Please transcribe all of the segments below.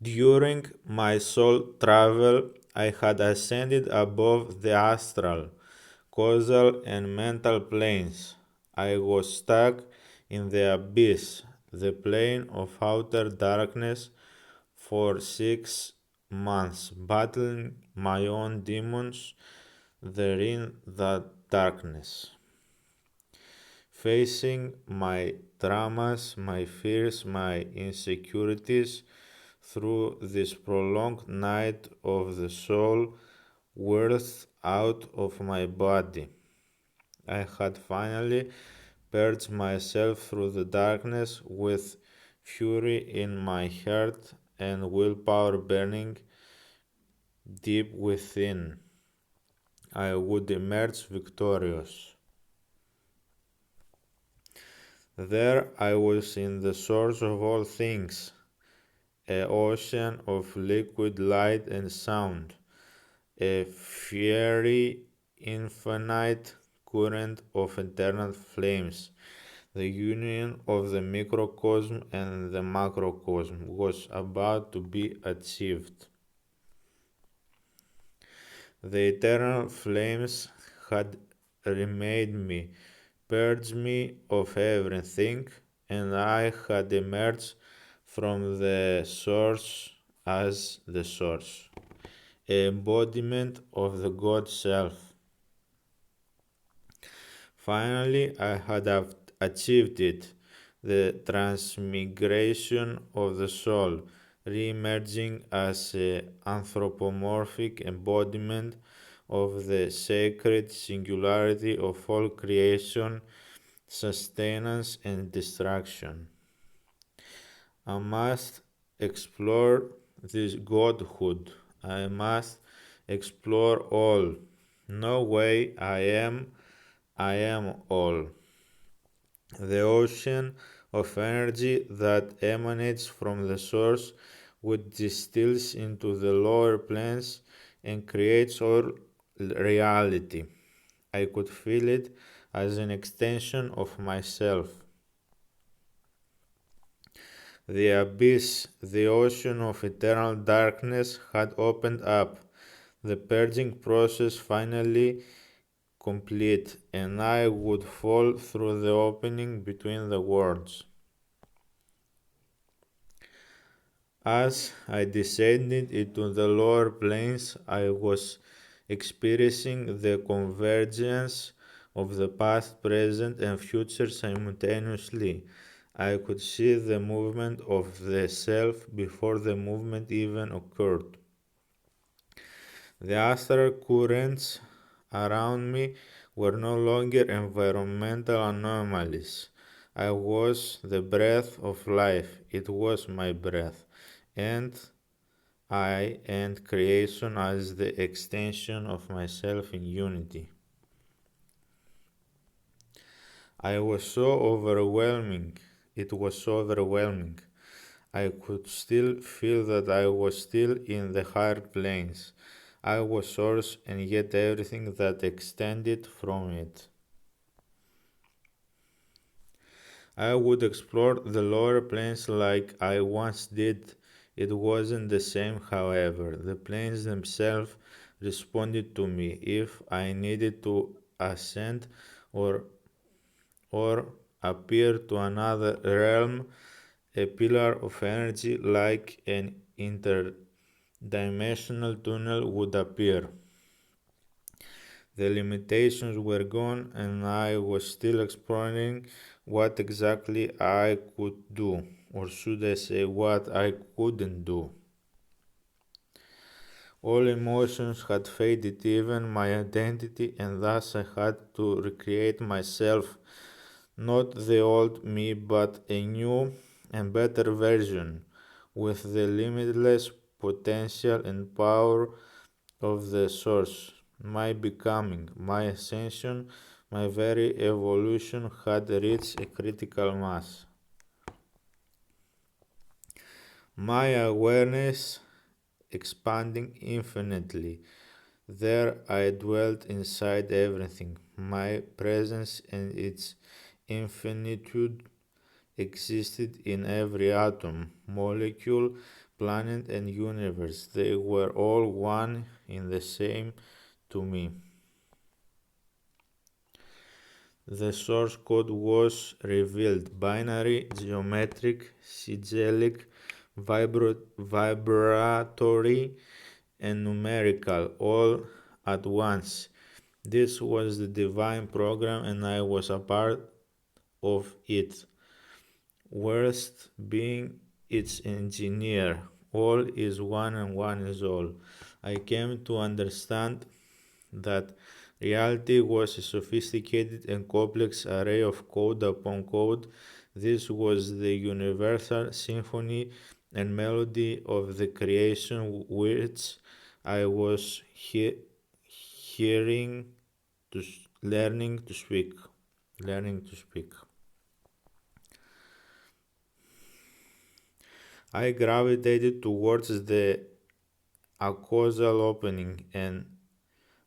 During my soul travel, I had ascended above the astral, causal, and mental planes. I was stuck in the abyss, the plane of outer darkness, for 6 months, battling my own demons there in that darkness, facing my traumas, my fears, my insecurities through this prolonged night of the soul worth out of my body. I had finally purged myself through the darkness with fury in my heart and willpower burning deep within. I would emerge victorious. There I was in the source of all things, an ocean of liquid light and sound, a fiery infinite current of eternal flames. The union of the microcosm and the macrocosm was about to be achieved. The eternal flames had remade me, purged me of everything, and I had emerged from the source as the source, embodiment of the God Self. Finally, I had achieved it, the transmigration of the soul, re-emerging as an anthropomorphic embodiment of the sacred singularity of all creation, sustenance, and destruction. I must explore this godhood. I must explore all. No way I am all. The ocean of energy that emanates from the source, which distills into the lower planes and creates all reality. I could feel it as an extension of myself. The abyss, the ocean of eternal darkness, had opened up, the purging process finally complete, and I would fall through the opening between the worlds. As I descended into the lower planes, I was experiencing the convergence of the past, present, and future simultaneously. I could see the movement of the self before the movement even occurred. The astral currents around me were no longer environmental anomalies. I was the breath of life. It was my breath. And I and creation as the extension of myself in unity. I was so overwhelming. It was so overwhelming. I could still feel that I was still in the higher planes. I was source and yet everything that extended from it. I would explore the lower planes like I once did. It wasn't the same, however. The planes themselves responded to me if I needed to ascend or or appear to another realm, a pillar of energy like an interdimensional tunnel would appear. The limitations were gone, and I was still exploring what exactly I could do, or should I say, what I couldn't do. All emotions had faded, even my identity, and thus I had to recreate myself, not the old me, but a new and better version, with the limitless potential and power of the source. My becoming, my ascension, my very evolution had reached a critical mass. My awareness expanding infinitely. There I dwelt inside everything. My presence and its infinitude existed in every atom, molecule, planet, and universe. They were all one in the same to me. The source code was revealed binary, geometric, sigillic, vibratory, and numerical all at once. This was the divine program, and I was a part of it. Worst being its engineer. All is one and one is all. I came to understand that reality was a sophisticated and complex array of code upon code. This was the universal symphony and melody of the creation which I was hearing to learning to speak. Learning to speak. I gravitated towards the acausal opening, an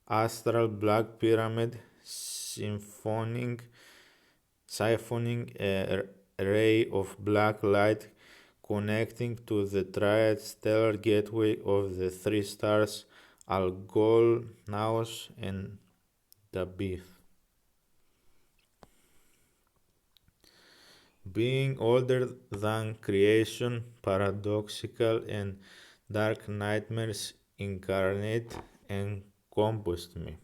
astral black pyramid siphoning a ray of black light connecting to the triad stellar gateway of the three stars Algol, Naos, and Dabith. Being older than creation, paradoxical and dark nightmares incarnate encompassed me.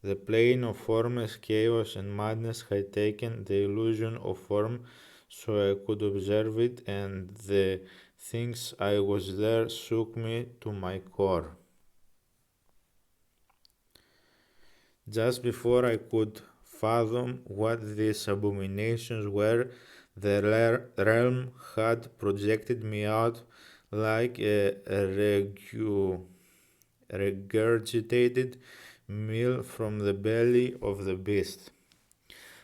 The plane of formless chaos and madness had taken the illusion of form so I could observe it, and the things I was there shook me to my core. Just before I could fathom what these abominations were, the realm had projected me out like a regurgitated meal from the belly of the beast.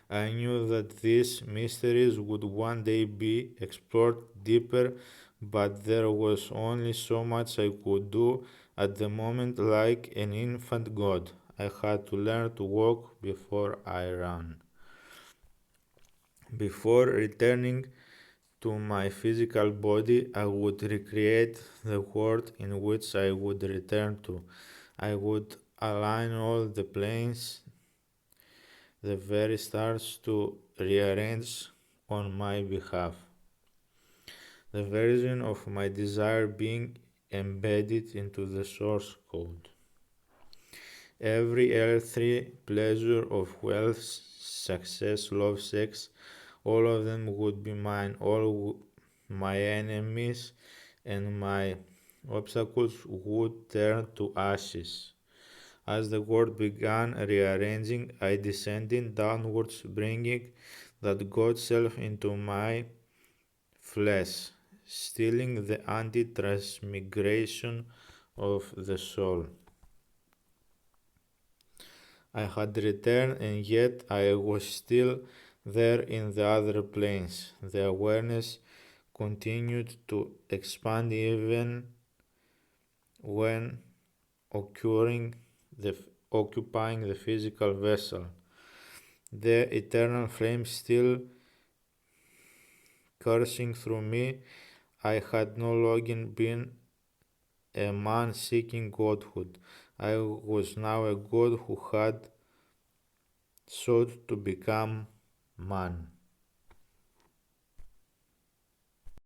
I knew that these mysteries would one day be explored deeper, but there was only so much I could do at the moment, like an infant god. I had to learn to walk before I ran. Before returning to my physical body, I would recreate the world in which I would return to. I would align all the planes, the very stars to rearrange on my behalf. The version of my desire being embedded into the source code. Every earthly pleasure of wealth, success, love, sex, all of them would be mine. All my enemies and my obstacles would turn to ashes. As the world began rearranging, I descended downwards, bringing that God self into my flesh, stealing the anti-transmigration of the soul. I had returned, and yet I was still there in the other planes. The awareness continued to expand even when occupying the physical vessel. The eternal flame still coursing through me. I had no longer been a man seeking godhood. I was now a god who had sought to become man.